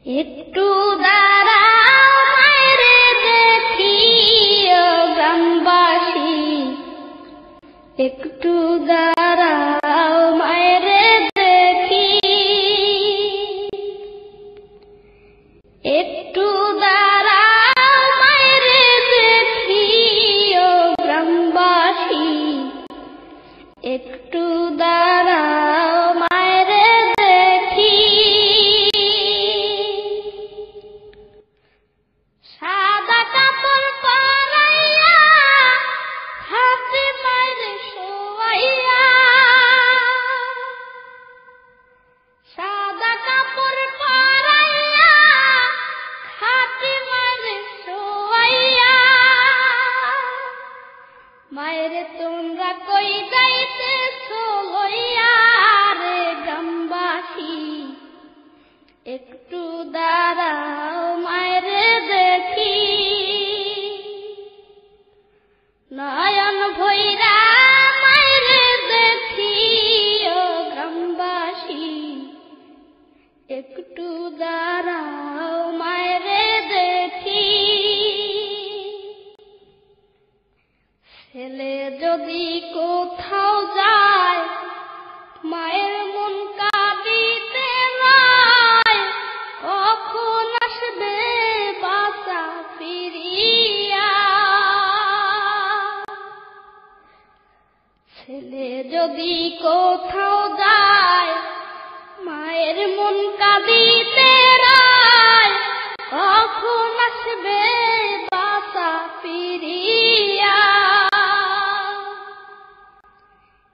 একটু দাঁড়াও মায়েরে দেখি ও গ্রামবাসী, একটু দাঁড়াও মায়েরে দেখি, একটু দাঁড়াও মায়েরে দেখি ও গ্রামবাসী, একটু দাঁড়াও মায়েরে দেখি। সাদা কাপড় পরাইয়া হাতে মায়েরে শোয়াইয়া, সাদা কাপড় পরাইয়া হাতে মায়েরে শোয়াইয়া, মায়েরে তোমরা কই যাইতেছো লইয়া রে গ্রামবাসী, একটু দাঁড়াও মায়েরে দেখি। নয়ন ভৈরা মায়েরে দেখি ও গ্রামবাসী, একটু দাঁড়াও মায়েরে দেখি। ছেলে যদি কোথাও যায় মায়ের মন কাঁদিতে নয়, কখন আসবে বাঁচা ফিরিয়া। ছেলে যদি কোথাও যায় মায়ের মন কাঁদিতে নয়, কখন আসবে বাঁচা ফিরিয়া।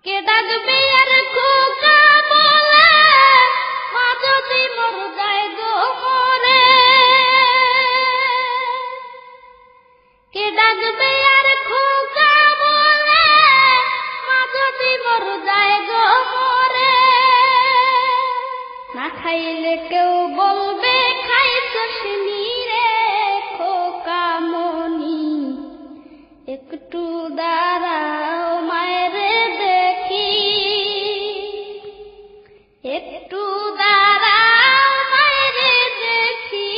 কে ডাকবে আর খোকা বলে মা যদি মর যায় গো মরে, কে ডাকবে আর খোকা বলে মা যদি মর যায় গো মরে। না খাইলে কেউ বলবে খাইছস নিরে খোকা মনি, একটু দাঁড়াও মায়েরে দেখি, একটু দাঁড়াও মায়েরে দেখি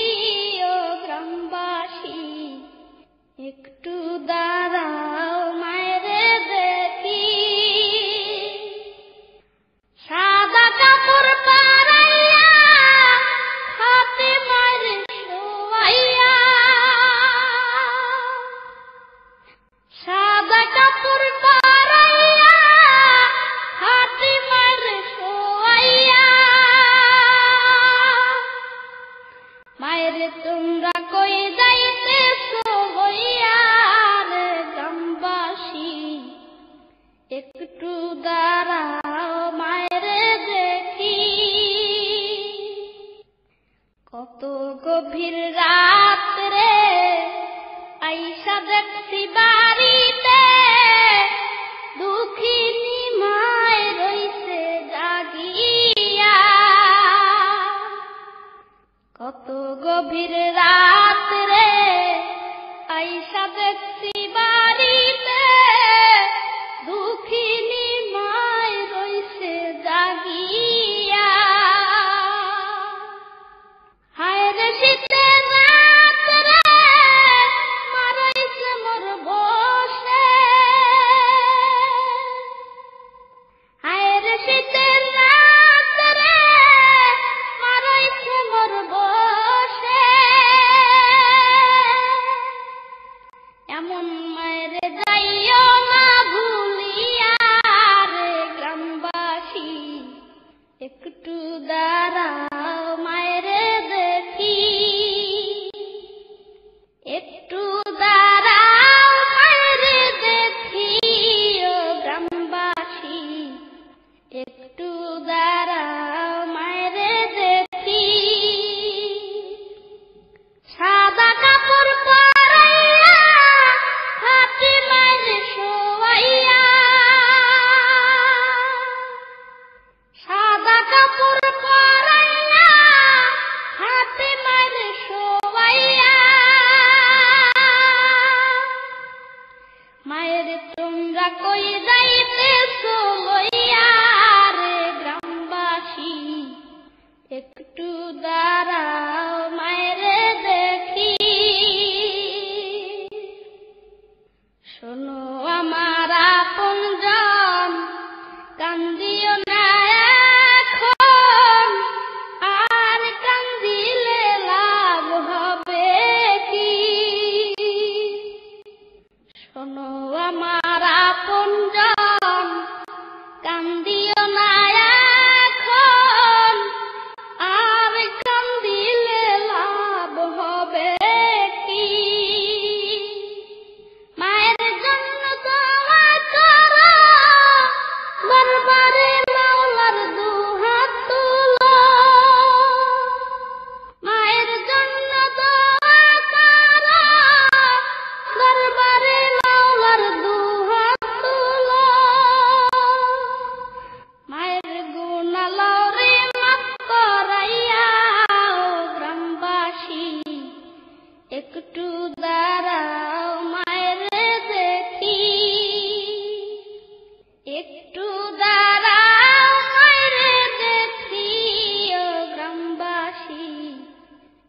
ও গ্রামবাসী, একটু দাঁড়াও মায়েরে দেখি। সাদা কাপড় পরাইয়া হাতে মায়েরে শোয়াইয়া, সাদা কাপড় পরাইয়া হাতে মায়েরে শোয়াইয়া, মায়েরে তোমরা কই যাইতেছো লইয়া রে গ্রামবাসী, একটু দাঁড়াও মায়েরে দেখি। কত গভীর রাত রে আইসা দেখছি বাড়িতে, দুঃখিনী মায় রইছে জাগিয়া। কত গভীর রাত রে আইসা দেখছি বাড়িতে, দুঃখিনী মায় রইছে জাগিয়া। হায় রে শীতের রাত রে মা রইছে মোর বসে, হায় রে শীতের রাত রে মা রইছে মোর বসে। এমন মায়ের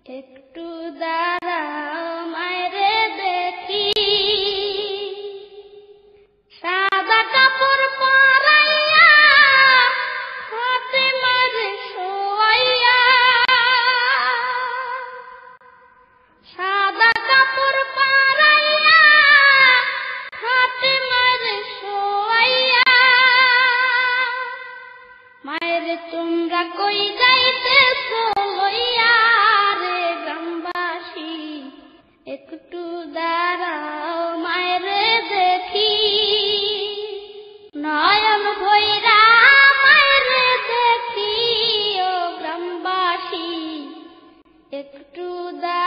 একটু দাঁড়াও মায়েরে দেখি, সাদা কাপড় পরাইয়া ফাতেমার শোয়াইয়া, সাদা কাপড় পরাইয়া ফাতেমার শোয়াইয়া। মায়ের তোমরা কই যাইতেছো লইয়া রে গ্রামবাসী, একটু দাঁড়াও মায়েরে দেখি, নয়ন ভৈরা মায়েরে দেখি ও গ্রামবাসী, একটু দাঁড়াও।